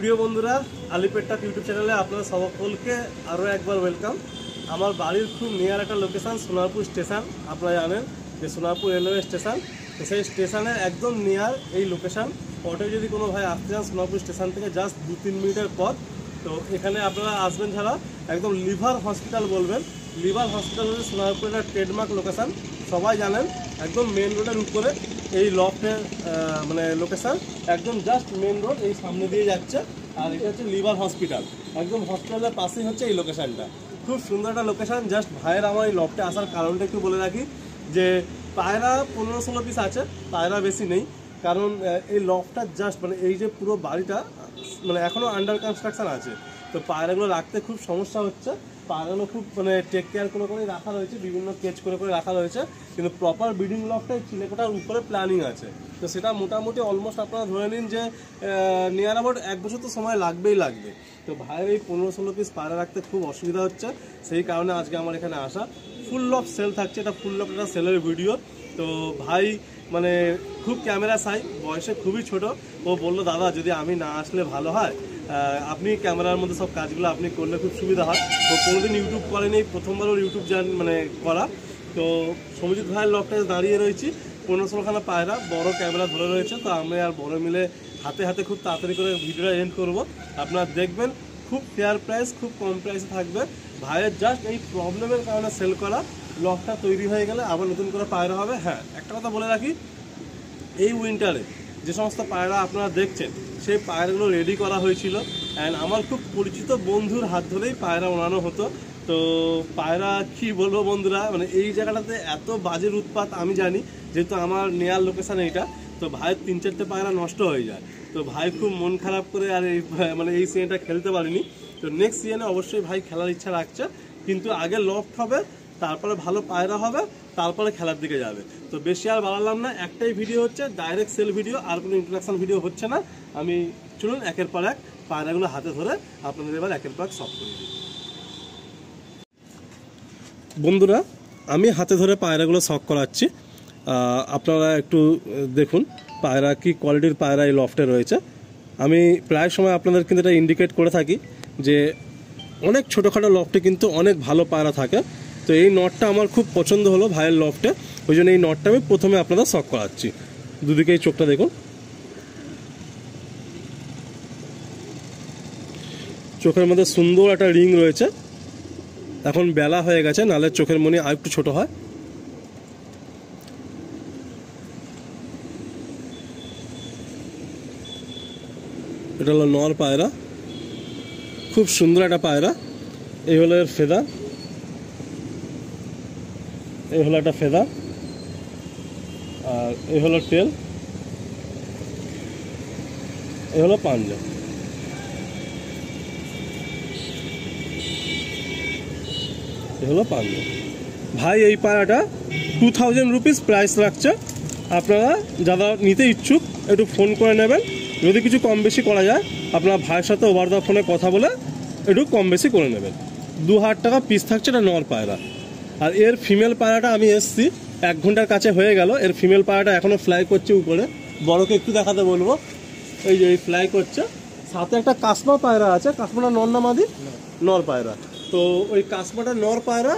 প্রিয় বন্ধুরা, আলিপেট্টা ইউটিউব চ্যানেলে আপনাদের সকলকে আরও একবার ওয়েলকাম। আমার বাড়ির খুব নিয়ার একটা লোকেশান সোনারপুর স্টেশন। আপনারা জানেন যে সোনারপুর রেলওয়ে স্টেশন, তো সেই স্টেশনের একদম নিয়ার এই লোকেশান। অটোয় যদি কোনো ভাই আসতে চান সোনারপুর স্টেশন থেকে জাস্ট 2-3 মিনিটের পথ। তো এখানে আপনারা আসবেন ছাড়া একদম লিভার হসপিটাল বলবেন। লিভার হসপিটাল হচ্ছে সোনারপুরের একটা ট্রেডমার্ক লোকেশান, সবাই জানেন। একদম মেন রোডের উপরে এই লফটের মানে লোকেশান, একদম জাস্ট মেন রোড এই সামনে দিয়ে যাচ্ছে। আর এটা হচ্ছে লিভার হসপিটাল, একদম হসপিটালের পাশেই হচ্ছে এই লোকেশানটা। খুব সুন্দর একটা লোকেশান। জাস্ট ভাইয়ের আমার এই লফটে আসার কারণটা একটু বলে রাখি যে পায়রা 15-16 পিস আছে, পায়রা বেশি নেই। কারণ এই লফটটা জাস্ট মানে এই যে পুরো বাড়িটা মানে এখনও আন্ডার কনস্ট্রাকশান আছে, তো পায়রাগুলো রাখতে খুব সমস্যা হচ্ছে। পায়রাগুলো খুব মানে টেক কেয়ার করে রাখা রয়েছে, বিভিন্ন কেজ করে রাখা রয়েছে, কিন্তু প্রপার ব্রিডিং লফটে চিলেকোঠার উপরে প্ল্যানিং আছে। তো সেটা মোটামুটি অলমোস্ট আপনারা ধরে নিন যে নিয়ার অ্যাবাউট 1 বছর তো সময় লাগবে। তো ভাইয়ের এই 15-16 পিস পায়রা রাখতে খুব অসুবিধা হচ্ছে, সেই কারণে আজকে আমার এখানে আসা। ফুল অফ সেল থাকছে, এটা ফুল অফ একটা সেলের ভিডিও। তো ভাই মানে খুব ক্যামেরা সাই, বয়সে খুবই ছোট। ও বললো দাদা যদি আমি না আসলে ভালো হয়, আপনি ক্যামেরার মধ্যে সব কাজগুলো আপনি করলে খুব সুবিধা হয়। তো কোনোদিন ইউটিউব করেনি, প্রথমবার ওর ইউটিউব মানে করা। তো সমিজিৎ ভাইয়ের লফটে দাঁড়িয়ে রয়েছি, 15-16খানা পায়রা, বড় ক্যামেরা ধরে রয়েছে। তো আমরা আর বড় মিলে হাতে হাতে খুব তাড়াতাড়ি করে ভিডিওটা এন্ড করব। আপনারা দেখবেন খুব ফেয়ার প্রাইস, খুব কম প্রাইসে থাকবে। ভাইয়ের জাস্ট এই প্রবলেমের কারণে সেল করা। লফটটা তৈরি হয়ে গেলে আবার নতুন করে পায়রা হবে। হ্যাঁ, একটা কথা বলে রাখি, এই উইন্টারে যে সমস্ত পায়রা আপনারা দেখছেন সেই পায়রাগুলো রেডি করা হয়েছিল। অ্যান্ড আমার খুব পরিচিত বন্ধুর হাত ধরেই পায়রা বানানো হতো। তো পায়রা কি বলবো বন্ধুরা, মানে এই জায়গাটাতে এত বাজের উৎপাত আমি জানি, যেহেতু আমার নেয়ার লোকেশান এইটা। তো ভাইয়ের 3-4টে পায়রা নষ্ট হয়ে যায়। তো ভাই খুব মন খারাপ করে আর এই মানে এই সিজনটা খেলতে পারিনি। তো নেক্সট সিজনে অবশ্যই ভাই খেলার ইচ্ছা রাখছে, কিন্তু আগে লফট হবে, তারপরে ভালো পায়রা হবে, তারপরে খেলার দিকে যাবে। তো বেশি আর বাড়ালাম না, একটাই ভিডিও হচ্ছে, ডাইরেক্ট সেল ভিডিও, আর কোনো ইন্ট্রোডাকশন ভিডিও হচ্ছে না। আমি চলুন একের পর এক পায়রাগুলো হাতে ধরে আপনাদের এবার একের পর এক সব করে দিই। বন্ধুরা, আমি হাতে ধরে পায়রাগুলো শখ করাচ্ছি। আপনারা একটু দেখুন পায়রা কি কোয়ালিটির পায়রা এই লফটে রয়েছে। আমি প্রায় সময় আপনাদের কিন্তু এটা ইন্ডিকেট করে থাকি যে অনেক ছোটোখাটো লফটে কিন্তু অনেক ভালো পায়রা থাকে। তো এই নটটা আমার খুব পছন্দ হলো ভাইয়ের লফটে, ওই জন্য এই নটটা আমি প্রথমে আপনাদের শখ করাচ্ছি। দুদিকে এই চোখটা দেখুন, চোখের মধ্যে সুন্দর একটা রিং রয়েছে। এখন বেলা হয়ে গেছে, নাহলে চোখের মনি আর একটু ছোট হয়। এটা হলো নর পায়রা, খুব সুন্দর একটা পায়রা। এই হলো এর ফেদার, এই হলো একটা ফেদার, আর এই হলো টেল, এই হলো পাঞ্জা। এই হলো পাঞ্জা। ভাই এই পায়রাটা 2000 রুপিস প্রাইস রাখছে। আপনারা যারা নিতে ইচ্ছুক একটু ফোন করে নেবেন, যদি কিছু কম বেশি করা যায় আপনারা ভাইয়ের সাথে ওভার দ্য ফোনে কথা বলে একটু কম বেশি করে নেবেন। 2000 টাকা পিস থাকছে এটা নর পায়রা। আর এর ফিমেল পায়রাটা আমি এসছি 1 ঘন্টার কাছে হয়ে গেল। এর ফিমেল পায়রাটা এখনও ফ্লাই করছে উপরে, বড়কে একটু দেখাতে বলবো। এই যে এই ফ্লাই করছে, সাথে একটা কাসমা পায়রা আছে। কাসমাটা নর না মাদি? নর পায়রা। তো ওই কাসমাটা নর পায়রা,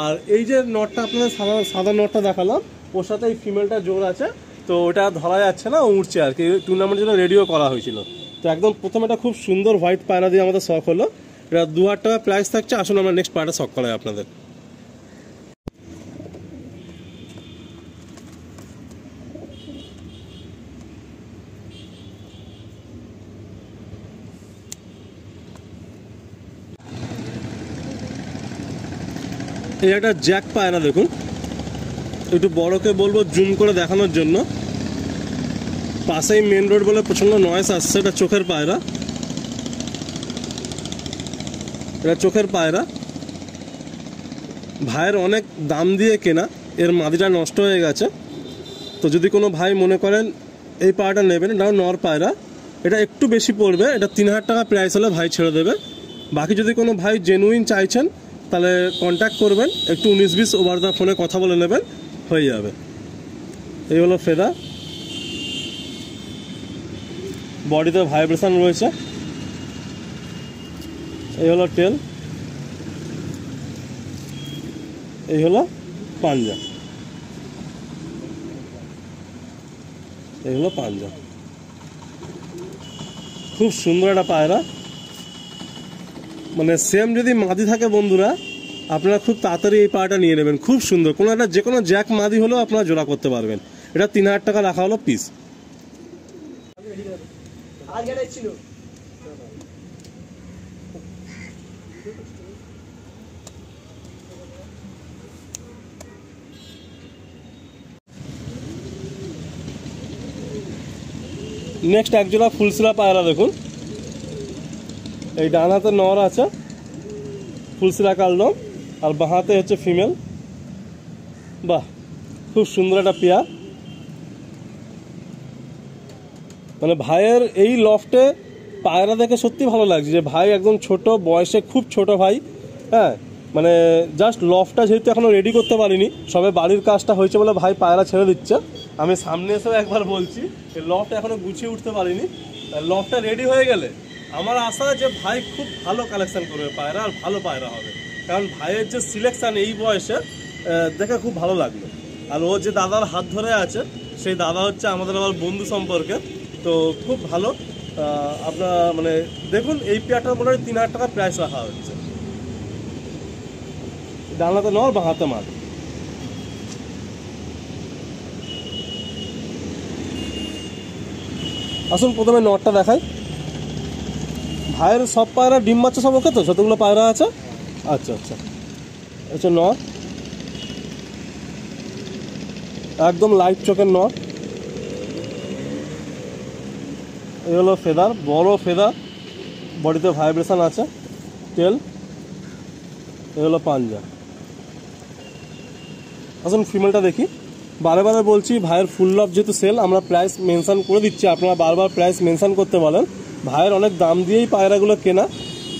আর এই যে নটটা আপনাদের সাদা নটটা দেখালাম, ওর সাথে এই ফিমেলটা জোর আছে। তো ওটা ধরা যাচ্ছে না, উঠছে আর কি। টুর্নামেন্টের জন্য রেডিও করা হয়েছিল। তো একদম প্রথমে একটা খুব সুন্দর হোয়াইট পায়রা দিয়ে আমাদের শখ হলো। এটা 2000 টাকা প্রাইস থাকছে। আসুন আমরা নেক্সট পায়রা শখ করাই আপনাদের। এই একটা জ্যাক পায়রা দেখুন, একটু বড়কে বলবো জুম করে দেখানোর জন্য। পাশেই মেন রোড বলে প্রচণ্ড নয়েজ আসছে। এটা চোখের পায়রা, এটা চোখের পায়রা। ভাইয়ের অনেক দাম দিয়ে কেনা, এর মাদিটা নষ্ট হয়ে গেছে। তো যদি কোনো ভাই মনে করেন এই পায়রাটা নেবেন, এটাও নর পায়রা, এটা একটু বেশি পড়বে। এটা 3000 টাকা প্রাইস হলে ভাই ছেড়ে দেবে। বাকি যদি কোনো ভাই জেনুইন চাইছেন তাহলে কন্ট্যাক্ট করবেন, একটু 19-20 ওভার দ্য ফোনে কথা বলে নেবেন, হয়ে যাবে। এই হলো ফেদা, বডিতে ভাইব্রেশন রয়েছে। এই হলো টেল, এই হলো পাঞ্জা, এই হলো পাঞ্জা। খুব সুন্দর একটা পায়রা, মানে সেম যদি মাদি থাকে বন্ধুরা আপনারা খুব তাড়াতাড়ি এই পায়রাটা নিয়ে নেবেন। খুব সুন্দর, কোনো একটা যে কোনো জ্যাক মাদি হলেও আপনারা জোড়া করতে পারবেন। এটা 3000 টাকা রাখা হলো পিস। নেক্সট এক জোড়া ফুলসিরা পায়রা দেখুন, এই ডান হাতে নর আছে ফুলসিরা কালদম, আর বাঁ হাতে হচ্ছে ফিমেল। বাহ, খুব সুন্দর একটা পেয়ার। মানে ভাইয়ের এই লফটে পায়রা দেখে সত্যি ভালো লাগছে যে ভাই একদম ছোট বয়সে, খুব ছোট ভাই। হ্যাঁ, মানে জাস্ট লফটা যেহেতু এখনো রেডি করতে পারিনি, সবে বাড়ির কাজটা হয়েছে বলে ভাই পায়রা ছেড়ে দিচ্ছে। আমি সামনে এসেও একবার বলছি লফটা এখনো গুছিয়ে উঠতে পারিনি। লফটা রেডি হয়ে গেলে আমার আশা যে ভাই খুব ভালো কালেকশন করবে পায়রা, আর ভালো পায়রা হবে। কারণ ভাইয়ের যে সিলেকশান এই বয়সে দেখে খুব ভালো লাগলো। আর ও যে দাদার হাত ধরে আছে সেই দাদা হচ্ছে আমাদের আবার বন্ধু সম্পর্কে, তো খুব ভালো। আপনার মানে দেখুন এই পেয়ারটার মোটামুটি 3000 টাকা প্রাইস রাখা হচ্ছে। ডান হাতে নর, বাঁ হাতে মাল। আসুন প্রথমে নটটা দেখাই। ভাইয়ের সব পায়রা ডিম বাচ্চা সব ওকে তো, যতগুলো পায়রা আছে? আচ্ছা আচ্ছা, আচ্ছা নর একদম লাইট চোখের নর। এই হলো ফেদার, বড় ফেদার, বডিতে ভাইব্রেশন আছে। টেল, এই হলো পাঞ্জা। আসুন ফিমেলটা দেখি। বারে বারে বলছি ভাইয়ের ফুল লভ যেহেতু সেল, আমরা প্রাইস মেনশন করে দিচ্ছি, আপনারা বারবার প্রাইস মেনশন করতে বলেন। ভাইয়ের অনেক দাম দিয়েই পায়রাগুলো কেনা,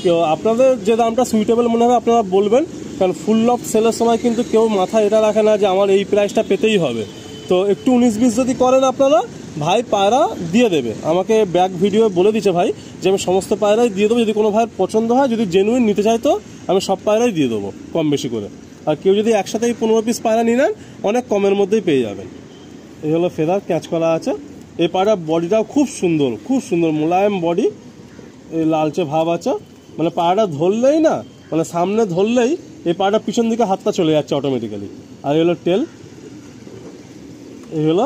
কেউ আপনাদের যে দামটা সুইটেবল মনে হবে আপনারা বলবেন। কারণ ফুল লভ সেলের সময় কিন্তু কেউ মাথায় এটা রাখে না যে আমার এই প্রাইসটা পেতেই হবে। তো একটু 19-20 যদি করেন আপনারা, ভাই পায়রা দিয়ে দেবে। আমাকে ব্যাক ভিডিও বলে দিচ্ছে ভাই যে আমি সমস্ত পায়রাই দিয়ে দেবো, যদি কোনো ভাইয়ের পছন্দ হয়, যদি জেনুইন নিতে চাই তো আমি সব পায়রাই দিয়ে দেবো কম বেশি করে। আর কেউ যদি একসাথেই 15 পিস পায়রা নিয়ে নেন অনেক কমের মধ্যেই পেয়ে যাবেন। এই হলো ফেদার, ক্যাচ করা আছে। এই পায়রার বডিটাও খুব সুন্দর, খুব সুন্দর মোলায়েম বডি, এই লালচে ভাব আছে। মানে পায়রাটা ধরলেই না, মানে সামনে ধরলেই এই পায়রাটা পিছন দিকে হাতটা চলে যাচ্ছে অটোমেটিক্যালি। আর এই হলো টেল, এই হলো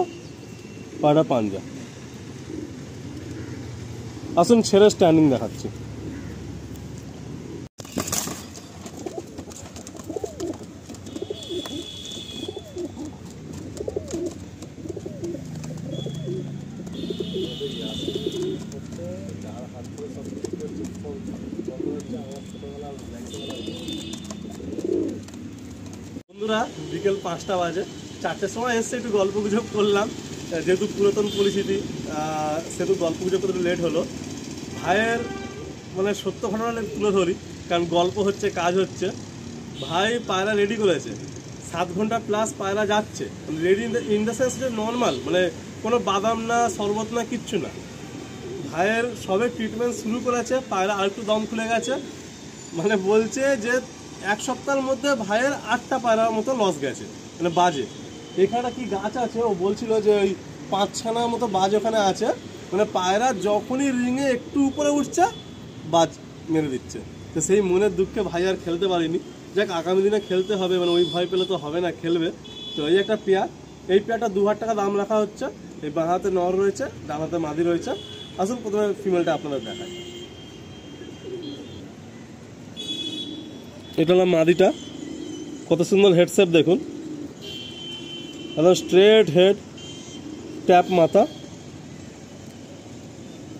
পায়রা পাঞ্জা। আসুন ছেড়ে স্ট্যান্ডিং দেখাচ্ছি। বন্ধুরা বিকেল 5টা বাজে, 4টের সময় এসছে, একটু গল্প গুজব করলাম, যেহেতু পুরাতন পরিস্থিতি সেহেতু গল্প গুজব করতে লেট হলো। ভাইয়ের মানে সত্য ঘটনা তুলে ধরি, কারণ গল্প হচ্ছে কাজ হচ্ছে। ভাই পায়রা রেডি করেছে, 7 ঘন্টা প্লাস পায়রা যাচ্ছে, রেডি ইন দ্য সেন্স যে নর্মাল, মানে কোনো বাদাম না, শরবত না, কিচ্ছু না। ভাইয়ের সবে ট্রিটমেন্ট শুরু করেছে, পায়রা আর একটু দম খুলে গেছে। মানে বলছে যে 1 সপ্তাহের মধ্যে ভাইয়ের 8টা পায়রার মতো লস গেছে, মানে বাজে। এখানে কি গাছ আছে, ও বলছিল যে ওই 5-6খানার মতো বাজ ওখানে আছে। মানে পায়রা যখনই রিঙে একটু উপরে উঠছে বাজ মেরে দিচ্ছে। তো সেই মনের দুঃখে ভাই আর খেলতে পারিনি। যাক, আগামী দিনে খেলতে হবে, মানে ওই ভয় পেলে তো হবে না, খেলবে। তো এই একটা পেয়ার, এই পেয়ারটা 2000 টাকা দাম রাখা হচ্ছে। এই বাঁ হাতে নর রয়েছে, ডান হাতে মাদি রয়েছে। আসুন প্রথমে ফিমেলটা আপনাদের দেখায়। এটা হলো মাদিটা, কত সুন্দর হেডশেপ দেখুন, একদম স্ট্রেট হেড, ট্যাপ মাথা,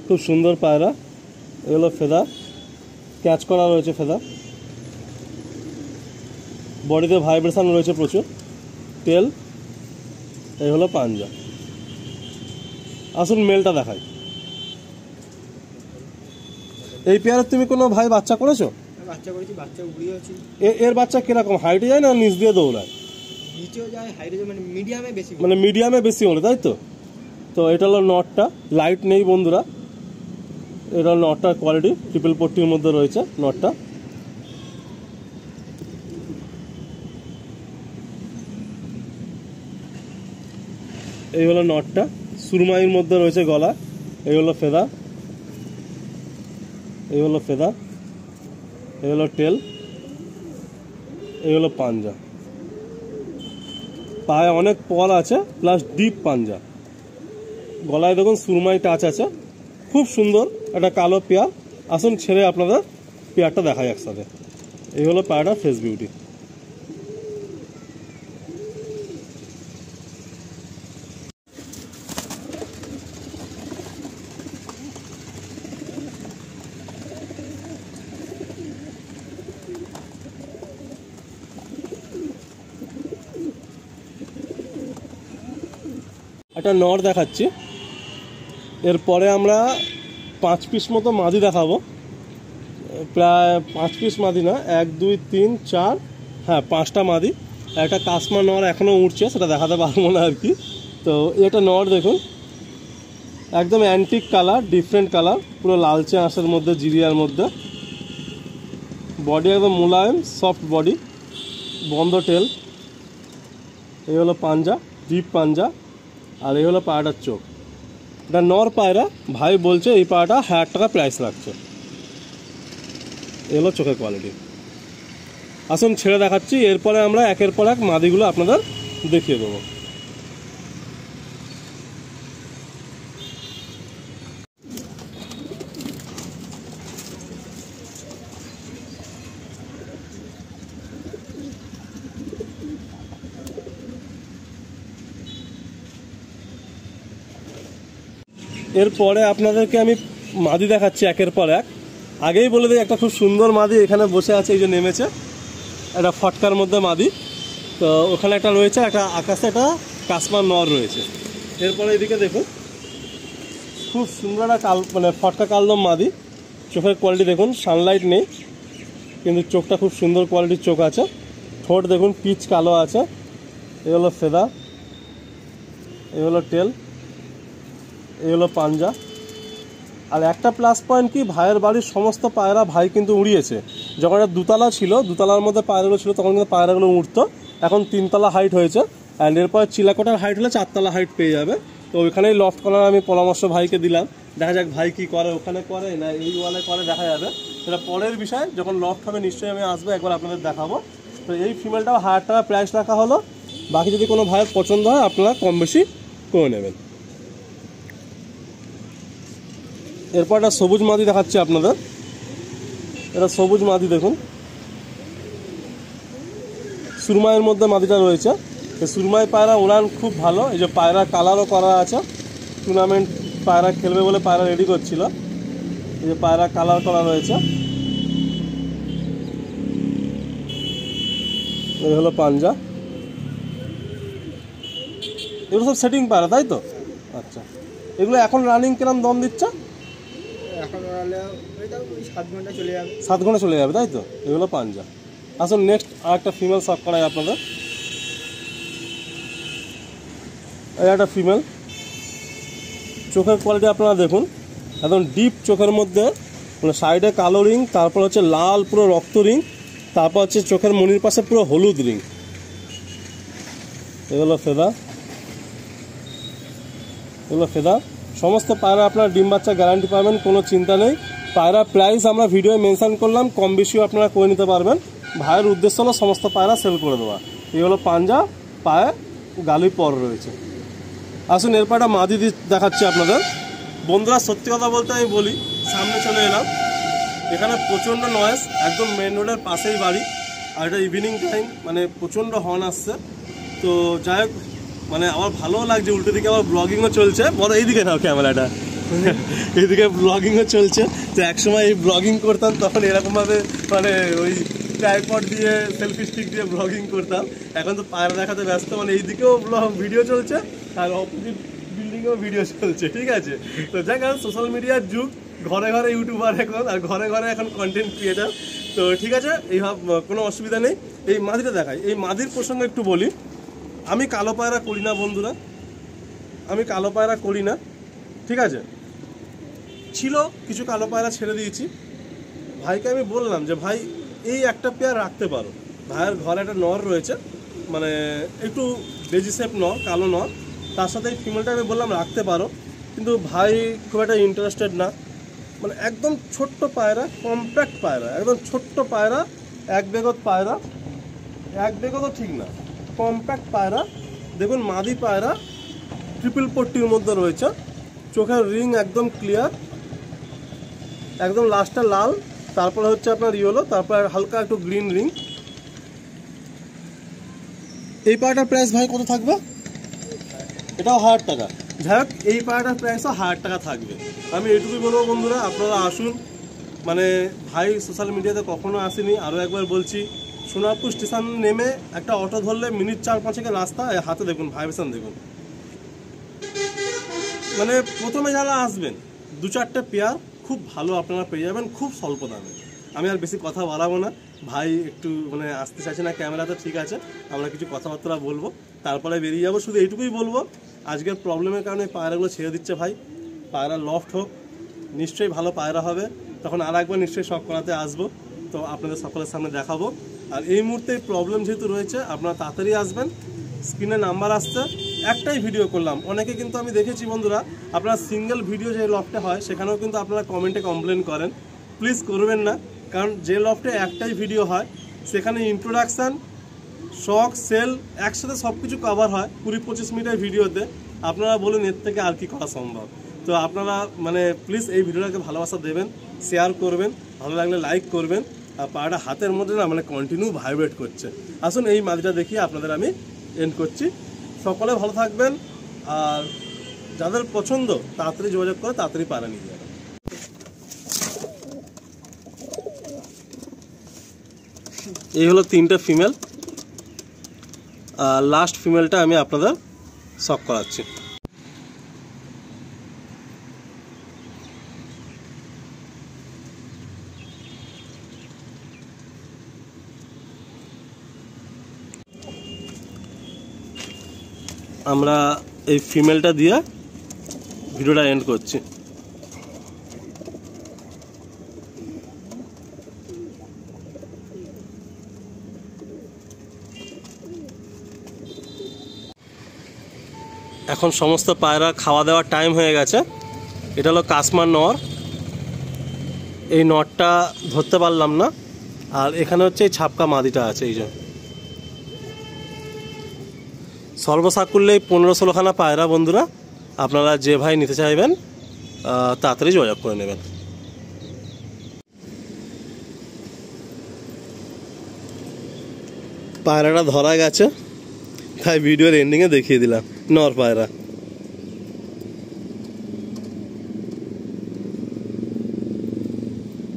খুব সুন্দর পায়রা। এগুলো ফেদার, ক্যাচ করা রয়েছে ফেদার, বডিতে ভাইব্রেশন রয়েছে প্রচুর। তেল, এই হলো পাঞ্জা। আসুন মেলটা দেখাই। এই পেয়ারের তুমি কোনো ভাই বাচ্চা করেছো? বাচ্চা করেছি, বাচ্চা উড়িয়ে আছে। এর বাচ্চা কিরকম, হাইটে যায় না নিচ দিয়ে দৌড়ায়? নিচেও যায়, হাইটে যায়, মানে মিডিয়ামে বেশি, মানে মিডিয়ামে বেশি ওড়ে, তাই তো? তো এটা হলো নটটা, লাইট নেই বন্ধুরা, এটা নটটার কোয়ালিটি ট্রিপল পট্টির মধ্যে রয়েছে নটটা। এই হলো নটটা, সুরমাইয়ের মধ্যে রয়েছে গলা। এই হলো ফেদা, এই হলো ফেদা, এই হলো টেল, এই হলো পাঞ্জা। পায়ে অনেক পল আছে প্লাস ডিপ পাঞ্জা। গলায় দেখুন সুরমাই টাচ আছে, খুব সুন্দর একটা কালো পেয়ার। আসুন ছেড়ে আপনাদের পেয়ারটা দেখাই একসাথে। এই হলো পায়রাটা ফেস বিউটি। একটা নর দেখাচ্ছি, এরপরে আমরা 5 পিস মতো মাদি দেখাবো। প্রায় 5 পিস মাদি না, 1 2 3 4, হ্যাঁ 5টা মাদি। একটা কাসমা নর এখনও উঠছে, সেটা দেখাতে পারবো না আর কি। তো এটা নর দেখুন, একদম অ্যান্টিক কালার, ডিফারেন্ট কালার, পুরো লালচে আঁশের মধ্যে, জিরিয়ার মধ্যে। বডি একদম মোলায়েম সফট বডি, বন্ধ টেল। এই হলো পাঞ্জা, ডিপ পাঞ্জা। আর এই হলো পায়রাটার চোখ। এটা নর পায়রা, ভাই বলছে এই পায়রাটা 1000 টাকা প্রাইস রাখছে। এই হলো চোখের কোয়ালিটি। আসুন ছেড়ে দেখাচ্ছি, এরপরে আমরা একের পর এক মাদিগুলো আপনাদের দেখিয়ে দেবো। এরপরে আপনাদেরকে আমি মাদি দেখাচ্ছি একের পর এক। আগেই বলে দিই, একটা খুব সুন্দর মাদি এখানে বসে আছে, এই যে নেমেছে, একটা ফটকার মধ্যে মাদি। তো ওখানে একটা রয়েছে, একটা আকাশে একটা কাসমার নর রয়েছে। এরপরে এদিকে দেখুন, খুব সুন্দর একটা মানে ফটকা কালদম মাদি। চোখের কোয়ালিটি দেখুন, সানলাইট নেই কিন্তু চোখটা খুব সুন্দর কোয়ালিটির চোখ আছে। ঠোঁট দেখুন পিচ কালো আছে। এই হলো ফেদা, এই হলো টেল, এই হলো পাঞ্জা। আর একটা প্লাস পয়েন্ট কি, ভাইয়ের বাড়ির সমস্ত পায়রা ভাই কিন্তু উড়িয়েছে। যখন এটা দুতলা ছিল, দুতলার মধ্যে পায়রাগুলো ছিল, তখন কিন্তু পায়রাগুলো উঠতো। এখন 3 তলা হাইট হয়েছে, অ্যান্ড এরপর চিলাকোটার হাইট হলে 4 তলা হাইট পেয়ে যাবে। তো ওইখানেই লফট করার আমি পরামর্শ ভাইকে দিলাম। দেখা যাক ভাই কি করে, ওখানে করে না এই ওয়ালে করে, দেখা যাবে। সেটা পরের বিষয়, যখন লফট হবে নিশ্চয়ই আমি আসবো, একবার আপনাদের দেখাবো। তো এই ফিমেলটাও 1000 টাকা প্রাইস রাখা হলো। বাকি যদি কোনো ভাইয়ের পছন্দ হয় আপনারা কম বেশি করে নেবেন। এরপর একটা সবুজ মাদি দেখাচ্ছি আপনাদের। এটা সবুজ মাদি দেখুন, সুরমাইয়ের মধ্যে মাদিটা রয়েছে। এই সুরমাই পায়রা উড়ান খুব ভালো। এই যে পায়রা কালারও করা আছে, টুর্নামেন্ট পায়রা খেলবে বলে পায়রা রেডি করছিল। এই যে পায়রা কালার করা রয়েছে। এই হলো পাঞ্জা। এগুলো সব সেটিং পায়রা, তাই তো? আচ্ছা, এগুলো এখন রানিং কিরম দম দিচ্ছে? এখন ওই 7 ঘন্টা চলে যাবে। 7 ঘন্টা চলে যাবে, তাই তো? এগুলো পাঞ্জা। আসুন নেক্সট আর একটা ফিমেল শখ করাই আপনাদের। এই একটা ফিমেল, চোখের কোয়ালিটি আপনারা দেখুন, একদম ডিপ চোখের মধ্যে, মানে সাইডে কালো রিং, তারপর হচ্ছে লাল পুরো রক্ত রিং, তারপর হচ্ছে চোখের মনির পাশে পুরো হলুদ রিং। এগুলো ফেদা, এগুলো ফেদা। সমস্ত পায়রা আপনারা ডিম বাচ্চা গ্যারান্টি পাবেন, কোনো চিন্তা নেই। পায়রা প্রাইস আমরা ভিডিওয়ে মেনশন করলাম, কম বেশিও আপনারা করে নিতে পারবেন। ভাইয়ের উদ্দেশ্য হলো সমস্ত পায়রা সেল করে দেওয়া। এই হলো পাঞ্জা, পায়ে গালি পর রয়েছে। আসুন এরপর একটা মাদি দেখাচ্ছি আপনাদের। বন্ধুরা সত্যি কথা বলতে আমি বলি, সামনে চলে এলাম, এখানে প্রচণ্ড নয়েজ, একদম মেন রোডের পাশেই বাড়ি। আর এটা ইভিনিং টাইম, মানে প্রচণ্ড হর্ন আসছে। তো যাই হোক, মানে আমার ভালোও লাগছে। উল্টো দিকে আমার ব্লগিংও চলছে, বড় এইদিকে নাও ক্যামেরাটা, এইদিকে ব্লগিংও চলছে। তো একসময় এই ব্লগিং করতাম, তখন এরকমভাবে মানে ওই ট্রাইপড দিয়ে সেলফি স্টিক দিয়ে ব্লগিং করতাম। এখন তো পায়রা দেখাতে ব্যস্ত, মানে এইদিকেও ভিডিও চলছে আর অপোজিট বিল্ডিংয়েও ভিডিও চলছে, ঠিক আছে? তো যাক, সোশ্যাল মিডিয়ার যুগ, ঘরে ঘরে ইউটিউবার এখন, আর ঘরে ঘরে এখন কন্টেন্ট ক্রিয়েটার। তো ঠিক আছে, এইভাবে কোনো অসুবিধা নেই। এই মাদিটা দেখাই। এই মাদির প্রসঙ্গে একটু বলি, আমি কালো পায়রা করি না বন্ধুরা, আমি কালো পায়রা করি না, ঠিক আছে? ছিল কিছু কালো পায়রা ছেড়ে দিয়েছি। ভাইকে আমি বললাম যে ভাই এই একটা পেয়ার রাখতে পারো, ভাইয়ের ঘরে একটা নর রয়েছে, মানে একটু বেজি শেপ নর, কালো নর, তার সাথে এই ফিমেলটা আমি বললাম রাখতে পারো, কিন্তু ভাই খুব একটা ইন্টারেস্টেড না। মানে একদম ছোট্ট পায়রা, কম্প্যাক্ট পায়রা, একদম ছোট্ট পায়রা, এক বেগত পায়রা, এক বেগতও ঠিক না, কম্প্যাক্ট পায়রা। দেখুন মাদি পায়রা ট্রিপল পট্টির মধ্যে রয়েছে, চোখের রিং একদম ক্লিয়ার, একদম লাস্টটা লাল, তারপরে হচ্ছে আপনার ইয়েলো, তারপর হালকা একটু গ্রিন রিং। এই পায়রাটার প্রাইস ভাই কত থাকবে? এটাও 1000 টাকা। যাই হোক, এই পায়রাটার প্রাইসও 1000 টাকা থাকবে। আমি এটুকুই বলবো বন্ধুরা, আপনারা আসুন। মানে ভাই সোশ্যাল মিডিয়াতে কখনো আসেনি, আরও একবার বলছি, সোনারপুর স্টেশন নেমে একটা অটো ধরলে মিনিট 4-5 রাস্তা, হাতে দেখুন ভাইব্রেশন দেখুন। মানে প্রথমে যারা আসবেন 2-4টে পেয়ার খুব ভালো আপনারা পেয়ে যাবেন, খুব স্বল্প দামে। আমি আর বেশি কথা বাড়াবো না, ভাই একটু মানে আসতে চাইছে না ক্যামেরাতে, ঠিক আছে আমরা কিছু কথাবার্তা বলবো, তারপরে বেরিয়ে যাবো। শুধু এইটুকুই বলবো, আজকের প্রবলেমের কারণে পায়রাগুলো ছেড়ে দিচ্ছে ভাই। পায়রা লফট হোক, নিশ্চয়ই ভালো পায়রা হবে, তখন আর একবার নিশ্চয়ই শখ করাতে আসবো, তো আপনাদের সকলের সামনে দেখাবো। আর এই মুহূর্তে প্রবলেম যেহেতু রয়েছে, আপনারা তাড়াতাড়ি আসবেন। স্ক্রিনে নাম্বার আসছে, একটাই ভিডিও করলাম। অনেকে কিন্তু আমি দেখেছি বন্ধুরা, আপনারা সিঙ্গেল ভিডিও যে লফটে হয় সেখানেও কিন্তু আপনারা কমেন্টে কমপ্লেন করেন, প্লিজ করবেন না। কারণ যে লফটে একটাই ভিডিও হয় সেখানে ইন্ট্রোডাকশান, শখ, সেল একসাথে সব কিছু কভার হয় 20-25 মিনিটের ভিডিওতে। আপনারা বলুন এর থেকে আর কি করা সম্ভব? তো আপনারা মানে প্লিজ এই ভিডিওটাকে ভালোবাসা দেবেন, শেয়ার করবেন, ভালো লাগলে লাইক করবেন। আর পায়রাটা হাতের মধ্যে না মানে কন্টিনিউ ভাইব্রেট করছে। আসুন এই মাদিটা দেখিয়ে আপনাদের আমি এন্ড করছি। সকলে ভালো থাকবেন, আর যাদের পছন্দ তাড়াতাড়ি যোগাযোগ করে তাড়াতাড়ি পায়রা নিয়ে যাবেন। এই হলো 3টে ফিমেল, আর লাস্ট ফিমেলটা আমি আপনাদের শখ করাচ্ছি। আমরা এই ফিমেলটা দিয়ে ভিডিওটা এন্ড করছি। এখন সমস্ত পায়রা খাওয়া দাওয়ার টাইম হয়ে গেছে। এটা হলো কাশ্মার নর, এই নরটা ধরতে পারলাম না, আর এখানে হচ্ছে এই ছাপকা মাদিটা আছে। এই যে সর্বসাকুল্যে 15-16খানা পায়রা বন্ধুরা, আপনারা যে ভাই নিতে চাইবেন তাড়াতাড়ি যোগাযোগ করে নেবেন। পায়রাটা ধরা গেছে, তাই ভিডিওর এন্ডিংয়ে দেখিয়ে দিলাম নর পায়রা।